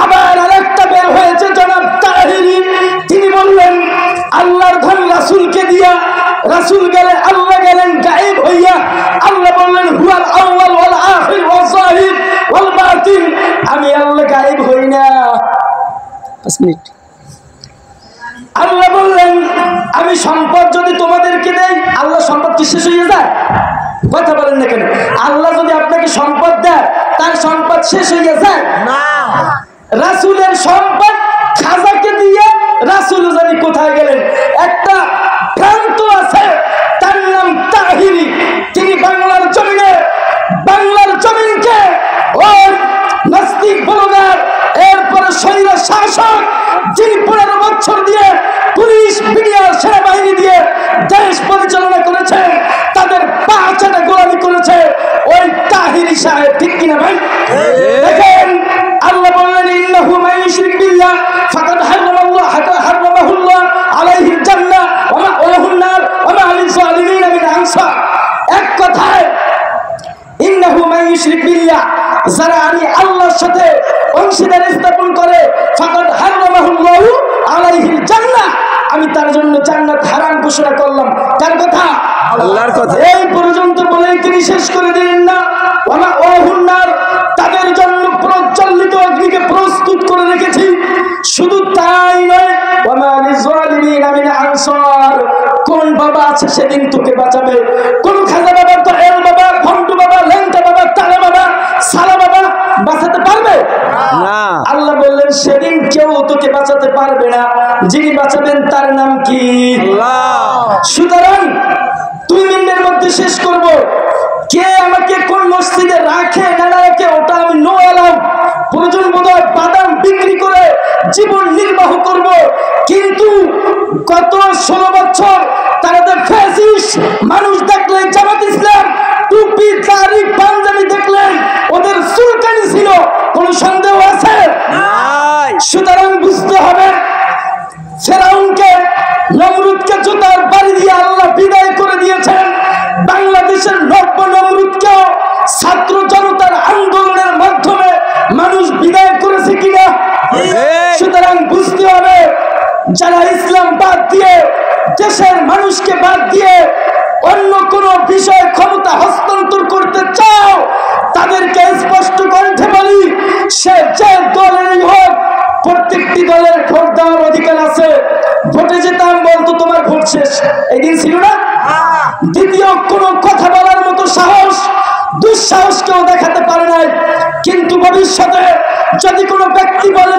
আবার আরেকটা বের হয়েছে জনাব তাহিরি, তিনি বললেন আল্লাহর ধন রাসূলকে দিয়া, রাসূল গেলে আল্লাহ গেলেন গায়েব হইয়া। আল্লাহ বললেন হুয়াল আউয়াল ওয়াল আখির ওয়াল যাহির ওয়াল বাতিন, আমি আল্লাহ গায়েব হই না। 5 মিনিট। আল্লাহ বললেন আমি সম্পদ যদি তোমাদেরকে দেই, আল্লাহ সম্পদ কি শেষ হয়ে যায়? কথা বলেন না কেন? আল্লাহ যদি আপনাকে সম্পদ দেয়, তার সম্পদ শেষ হয়ে যায় না। রাসূলের সম্পদ খাজাকে দিয়ে রাসূল জানি কোথায় গেলেন। একটা প্রান্ত আছে তার নাম তাহিরি, তিনি বাংলার জমিনকে ওই নাস্তিক ব্লগার, এরপরে স্বৈর শাসক যিনি 15 বছর দিয়ে পুলিশ মিডিয়া সেনাবাহিনী দিয়ে দেশ পরিচালনা করেছে, তাদের পা চাটা গোলামি করেছে ওই তাহিরি সাহেব, ঠিক কিনা ভাই? দেখেন আল্লাহ বললেন ইন্নাহু মান ইউশরিক বিল্লাহ ফাকাদ হারামাহুল্লাহ আলাইহিল জান্নাহ ওয়া মা'ওয়াহুন নার ওয়া মা লিয-যালিমিন মিন আনসার। এক কথায় ইন্নাহু মান ইউশরিক বিল্লাহ, যারা আমি আল্লাহর সাথে অংশীদার স্থাপন করে, ফাকাদ হারামাহুল্লাহু আলাইহিল জান্নাহ, আমি তার জন্য জান্নাত হারাম ঘোষণা করলাম। কার কথা? আল্লাহর কথা। এই পর্যন্ত বলেই তিনি শেষ করে দিলেন না, ওয়া মা'ওয়াহুন নার, তাদের জন্য প্রজ্বলিত অগ্নিকে প্রস্তুত করে রেখেছি। শুধু তাই নয়, ওয়া মা লিয-যালিমিন মিন আনসার, কোন বাবা আছে সেদিন তোকে বাঁচাবে? কোন খাজা বাবা, তো এল বাবা, ভন্টু বাবা, লেংটা বাবা, তালা বাবা, সালা বাবা বাঁচাতে পারবে না। আল্লাহ বললেন সেদিন কেউ তোকে বাঁচাতে পারবে না, যিনি বাঁচাবেন তার নাম কি? আল্লাহ। সুতরাং 2 মিনিটের মধ্যে শেষ করব। কে আমাকে কোন মসজিদে রাখে না রাখে ওটা আমি নো এলাম, প্রয়োজন বোধহয় বাদাম বিক্রি করে জীবন নির্বাহ করব, কিন্তু গত 16 বছর তারা তো ফ্যাসিস্ট মানুষ দেখলে জামাত ইসলাম টুপি দাড়ি পাঞ্জাবি দেখলেন ওদের চুলকানি ছিল, কোন সন্দেহ আছে? সুতরাং বুঝতে হবে ফেরাউনকে, নমরুদকে জুতার বাড়ি দিয়ে আল্লাহ বিদায় করে দিয়েছেন। বাংলাদেশের নব্য নমরুদকেও ছাত্র জনতার আন্দোলনের মাধ্যমে মানুষ বিদায় করেছে কিনা? সুতরাং বুঝতে হবে যারা ইসলাম বাদ দিয়ে, দেশের মানুষকে বাদ দিয়ে অন্য কোন বিষয়ে ক্ষমতা হস্তান্তর করতে চাও, তাদেরকে স্পষ্ট কণ্ঠে বলি, সে যে দলেরই হোক, প্রত্যেকটি দলের ভোট দেওয়ার অধিকার আছে। ভোটে যেতাম বলতো তোমার ভোট শেষ, এই দিন ছিল না? দ্বিতীয় কোনো কথা বলার মতো সাহস, দুঃসাহস কেউ দেখাতে পারে নাই। কিন্তু ভবিষ্যতে যদি কোনো ব্যক্তি বলে